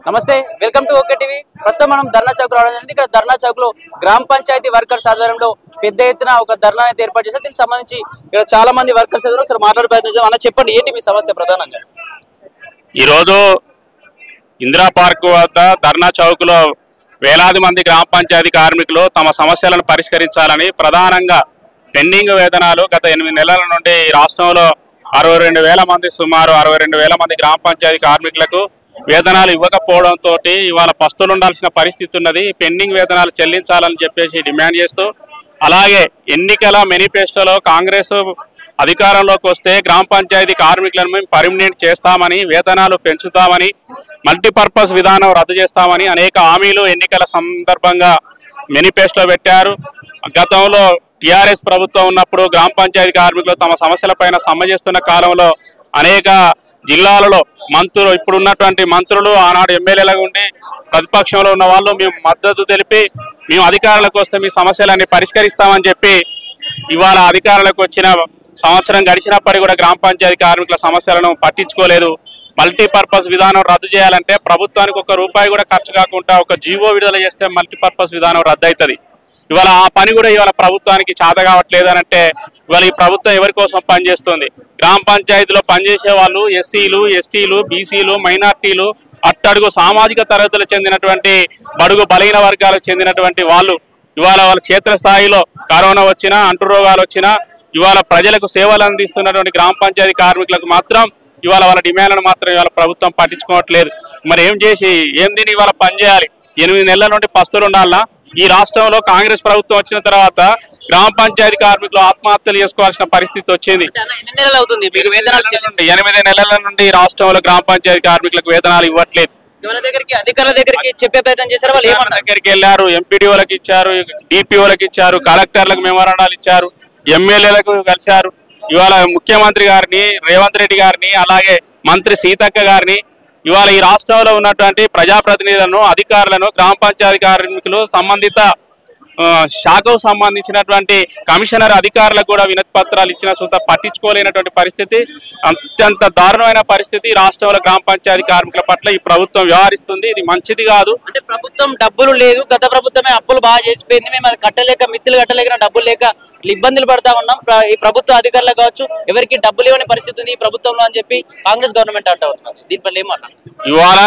నమస్తే welcome to okay TV ప్రస్తుతం మనం ధర్నా చౌక్ రావడం జరిగింది। ఇక్కడ ధర్నా చౌక్ లో గ్రామ పంచాయతీ వర్కర్స్ ఆధ్వర్యంలో పెద్ద ఎత్తున ఒక ధర్నా అయితే ఏర్పాటు చేశారు। దీనికి సంబంధించి ఇక్కడ చాలా మంది వర్కర్స్ ఎదురు ఒకసారి మాట్లాడే ప్రయత్నం చేద్దాం। అన్న చెప్పండి, ఏంటి మీ సమస్య ప్రధానంగా? ఈ రోజు ఇందిరా పార్క్ వద్ద ధర్నా చౌక్ లో వేలాది మంది గ్రామ పంచాయతీ కార్మికులు తమ సమస్యలను పరిష్కరించాలని ప్రధానంగా పెండింగ్ వేతనాలు గత 8 నెలల నుండి రాష్ట్రంలో 62,000 మంది సుమారు 62,000 మంది గ్రామ పంచాయతీ కార్మికులకు వేతనాలు ఇవ్వకపోవడంతో ఇవాళ పస్తులు ఉండాల్సిన పరిస్థితి ఉన్నది। పెండింగ్ వేతనాలు చెల్లించాలని చెప్పేసి డిమాండ్ చేస్తూ, అలాగే ఎన్నికల మేనిఫెస్టోలో కాంగ్రెస్ అధికారంలోకి వస్తే గ్రామ పంచాయతీ కార్మికులను మేము పర్మనెంట్ చేస్తామని, వేతనాలు పెంచుతామని, మల్టీపర్పస్ విధానం రద్దు చేస్తామని అనేక హామీలు ఎన్నికల సందర్భంగా మేనిఫెస్టో పెట్టారు। గతంలో టీఆర్ఎస్ ప్రభుత్వం ఉన్నప్పుడు గ్రామ పంచాయతీ కార్మికులు తమ సమస్యలపైన సమ్మె చేస్తున్న కాలంలో అనేక జిల్లాలలో మంత్రులు, ఇప్పుడున్నటువంటి మంత్రులు ఆనాడు ఎమ్మెల్యేలుగా ఉండి ప్రతిపక్షంలో ఉన్న వాళ్ళు మేము మద్దతు తెలిపి మేము అధికారులకు వస్తే మీ సమస్యలన్నీ పరిష్కరిస్తామని చెప్పి ఇవాళ అధికారులకు వచ్చిన సంవత్సరం గడిచినప్పటికీ కూడా గ్రామ పంచాయతీ కార్మికుల సమస్యలను పట్టించుకోలేదు। మల్టీపర్పస్ విధానం రద్దు చేయాలంటే ప్రభుత్వానికి ₹1 కూడా ఖర్చు కాకుండా ఒక జీవో విడుదల చేస్తే మల్టీపర్పస్ విధానం రద్దు అవుతుంది। ఇవాళ ఆ పని కూడా ఇవాళ ప్రభుత్వానికి చేత కావట్లేదు అని అంటే ఇవాళ ఈ ప్రభుత్వం ఎవరి కోసం పనిచేస్తుంది? గ్రామ పంచాయతీలో పనిచేసే వాళ్ళు ఎస్సీలు, ఎస్టీలు, బీసీలు, మైనార్టీలు, అట్టడుగు సామాజిక తరగతులకు చెందినటువంటి బడుగు బలహీన వర్గాలకు చెందినటువంటి వాళ్ళు ఇవాళ వాళ్ళ క్షేత్రస్థాయిలో కరోనా వచ్చినా, అంటు రోగాలు వచ్చినా ఇవాళ ప్రజలకు సేవలు అందిస్తున్నటువంటి గ్రామ పంచాయతీ కార్మికులకు మాత్రం ఇవాళ వాళ్ళ డిమాండ్లను మాత్రం ఇవాళ ప్రభుత్వం పట్టించుకోవట్లేదు। మరి ఏం చేసి ఏం దీన్ని ఇవాళ పనిచేయాలి? 8 నెలల నుండి పస్తులు ఉండాలన్నా? ఈ రాష్ట్రంలో కాంగ్రెస్ ప్రభుత్వం వచ్చిన తర్వాత గ్రామ పంచాయతీ కార్మికులు ఆత్మహత్యలు చేసుకోవాల్సిన పరిస్థితి వచ్చింది। 8 నెలల నుండి రాష్ట్రంలో గ్రామ పంచాయతీ కార్మికులకు వేతనాలు ఇవ్వట్లేదు। అధికారుల దగ్గరికి చెప్పే ప్రయత్నం చేశారు, వాళ్ళు ఏమన్నా దగ్గరికి వెళ్ళారు, ఎంపీడీఓలకు ఇచ్చారు, డిపిఓలకు ఇచ్చారు, కలెక్టర్లకు మెమోరాండాలు ఇచ్చారు, ఎమ్మెల్యేలకు కలిశారు। ఇవాళ ముఖ్యమంత్రి గారిని, రేవంత్ రెడ్డి గారిని, అలాగే మంత్రి సీతక్క గారిని, ఇవాళ ఈ రాష్ట్రంలో ఉన్నటువంటి ప్రజాప్రతినిధులను, అధికారులను, గ్రామ పంచాయతీ కార్మికులు, సంబంధిత శాఖకు సంబంధించినటువంటి కమిషనర్ అధికారులకు కూడా వినతి పత్రాలు ఇచ్చిన సుత పట్టించుకోలేనటువంటి పరిస్థితి, అత్యంత దారుణమైన పరిస్థితి రాష్ట్రంలో గ్రామ పంచాయతీ కార్మికుల పట్ల ఈ ప్రభుత్వం వ్యవహరిస్తుంది। ఇది మంచిది కాదు। అంటే ప్రభుత్వం డబ్బులు లేదు, గత ప్రభుత్వమే అప్పులు బాగా చేసిపోయింది, మేము అది కట్టలేక, మిత్తులు కట్టలేక, డబ్బులు లేక ఇబ్బందులు పడతా ఉన్నాం, ఈ ప్రభుత్వ అధికారులు కావచ్చు ఎవరికి డబ్బులు ఇవ్వని పరిస్థితి ఉంది ఈ ప్రభుత్వంలో అని చెప్పి కాంగ్రెస్ గవర్నమెంట్ అంటా ఉంది। దీనిపై ఏమన్నారు? ఇవాళ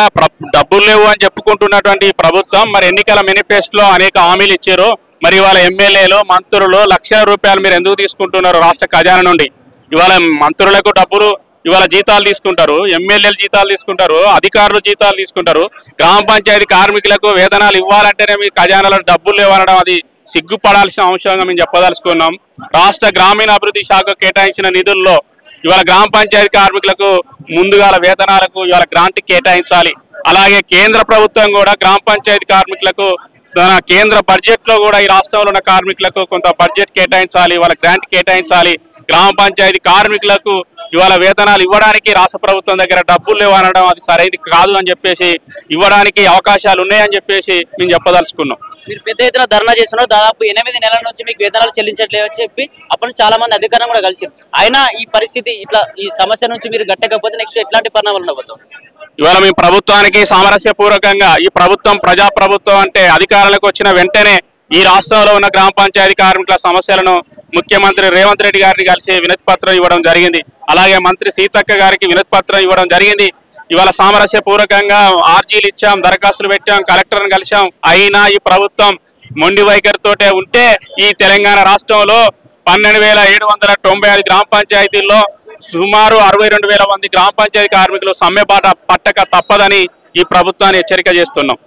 డబ్బులు లేవు అని చెప్పుకుంటున్నటువంటి ప్రభుత్వం మరి ఎన్నికల మేనిఫెస్టోలో అనేక హామీలు ఇచ్చారు। మరి ఇవాళ ఎమ్మెల్యేలు, మంత్రులు ₹1,00,000 మీరు ఎందుకు తీసుకుంటున్నారు రాష్ట్ర ఖజానా నుండి? ఇవాళ మంత్రులకు డబ్బులు ఇవాళ జీతాలు తీసుకుంటారు, ఎమ్మెల్యేలు జీతాలు తీసుకుంటారు, అధికారులు జీతాలు తీసుకుంటారు, గ్రామ పంచాయతీ కార్మికులకు వేతనాలు ఇవ్వాలంటేనే మీ ఖజానాలో డబ్బులు లేవనడం అది సిగ్గుపడాల్సిన అంశంగా మేము చెప్పదలుచుకున్నాం। రాష్ట్ర గ్రామీణాభివృద్ధి శాఖ కేటాయించిన నిధుల్లో ఇవాళ గ్రామ పంచాయతీ కార్మికులకు ముందుగాల వేతనాలకు ఇవాళ గ్రాంట్ కేటాయించాలి। అలాగే కేంద్ర ప్రభుత్వం కూడా గ్రామ పంచాయతీ కార్మికులకు తన కేంద్ర బడ్జెట్ లో కూడా ఈ రాష్ట్రంలో ఉన్న కార్మికులకు కొంత బడ్జెట్ కేటాయించాలి, వాళ్ళ గ్రాంట్ కేటాయించాలి। గ్రామ పంచాయతీ కార్మికులకు ఇవాళ వేతనాలు ఇవ్వడానికి రాష్ట్ర ప్రభుత్వం దగ్గర డబ్బులు లేవనడం అది సరైనది కాదు అని చెప్పేసి, ఇవ్వడానికి అవకాశాలు ఉన్నాయని చెప్పేసి మేము చెప్పదలుచుకున్నాం। మీరు పెద్ద ఎత్తున ధర్నా చేస్తున్నారు, దాదాపు 8 నెలల నుంచి మీకు వేతనాలు చెల్లించట్లేదు చెప్పి అప్పుడు చాలా మంది అధికారులు కూడా కలిసి, అయినా ఈ పరిస్థితి ఇట్లా ఈ సమస్య నుంచి మీరు గట్టకపోతే నెక్స్ట్ ఎట్లాంటి పరిణామాలు ఉండబోతాయి? ఇవాళ మేము ప్రభుత్వానికి సామరస్యపూర్వకంగా, ఈ ప్రభుత్వం ప్రజాప్రభుత్వం అంటే అధికారులకు వచ్చిన వెంటనే ఈ రాష్ట్రంలో ఉన్న గ్రామ పంచాయతీ కార్మికుల సమస్యలను ముఖ్యమంత్రి రేవంత్ రెడ్డి గారిని కలిసి వినతి పత్రం ఇవ్వడం జరిగింది, అలాగే మంత్రి సీతక్క గారికి వినతి పత్రం ఇవ్వడం జరిగింది। ఇవాళ సామరస్యపూర్వకంగా ఆర్జీలు ఇచ్చాం, దరఖాస్తులు పెట్టాం, కలెక్టర్ని కలిసాం, అయినా ఈ ప్రభుత్వం మొండి వైఖరితోటే ఉంటే ఈ తెలంగాణ రాష్ట్రంలో 12,795 గ్రామ పంచాయతీల్లో సుమారు 62,000 మంది గ్రామ పంచాయతీ కార్మికులు సమ్మె బాట పట్టక తప్పదని ఈ ప్రభుత్వాన్ని హెచ్చరిక చేస్తున్నాం।